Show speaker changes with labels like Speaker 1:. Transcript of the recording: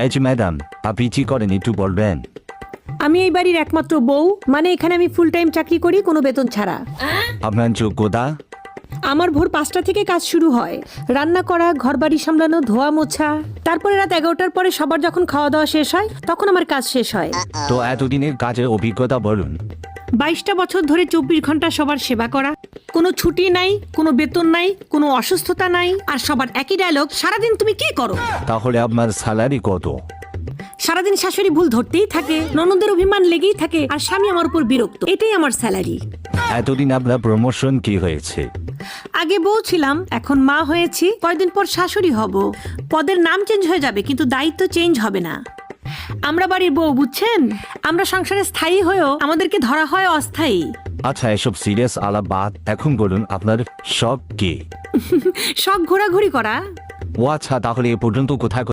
Speaker 1: এই যে ম্যাডাম, আপনি কি করেন একটু বলবেন?
Speaker 2: আমি এই বাড়ির একমাত্র বউ, মানে এখানে আমি ফুল টাইম চাকরি করি কোনো বেতন ছাড়া।
Speaker 1: আপনার যোগ্যতা?
Speaker 2: আমার ভোর 5টা থেকে কাজ শুরু হয়, রান্না করা, ঘরবাড়ি সামলানো, ধোয়া মোছা। তারপরে রাত 11টার পরে সবার যখন খাওয়া দাওয়া শেষ হয় তখন আমার কাজ শেষ হয়।
Speaker 1: তো এতদিনের কাজের অভিজ্ঞতা বলুন।
Speaker 2: 22টা বছর ধরে 24 ঘন্টা সবার সেবা করা, কোনো ছুটি নাই, কোনো বেতন নাই, কোনো অসুস্থতা নাই, আর সবার একই ডায়লগ, সারাদিন তুমি কি করো?
Speaker 1: তাহলে আপনার স্যালারি কত?
Speaker 2: সারাদিন শাশুড়ি ভুল ধরতেই থাকে, ননদের অভিমান লেগেই থাকে, আর স্বামী আমার উপর বিরক্ত। এটাই আমার স্যালারি।
Speaker 1: এতদিন আপনার প্রমোশন কি হয়েছে?
Speaker 2: আগে বউ ছিলাম, এখন মা হয়েছি, কয়েকদিন পর শাশুড়ি হব। পদের নাম চেঞ্জ হয়ে যাবে কিন্তু দায়িত্ব চেঞ্জ হবে না। আমরা বাড়ির বউ, বুঝছেন? আমরা সংসারে স্থায়ী হয়েও আমাদেরকে ধরা হয় অস্থায়ী।
Speaker 1: আচ্ছা, এসব সিরিয়াস আলাপ বাদ, এখন বলুন আপনার শখ কি?
Speaker 2: শখ ঘোরাঘুরি করা।
Speaker 1: ও আচ্ছা, তাহলে এ পর্যন্ত কোথায়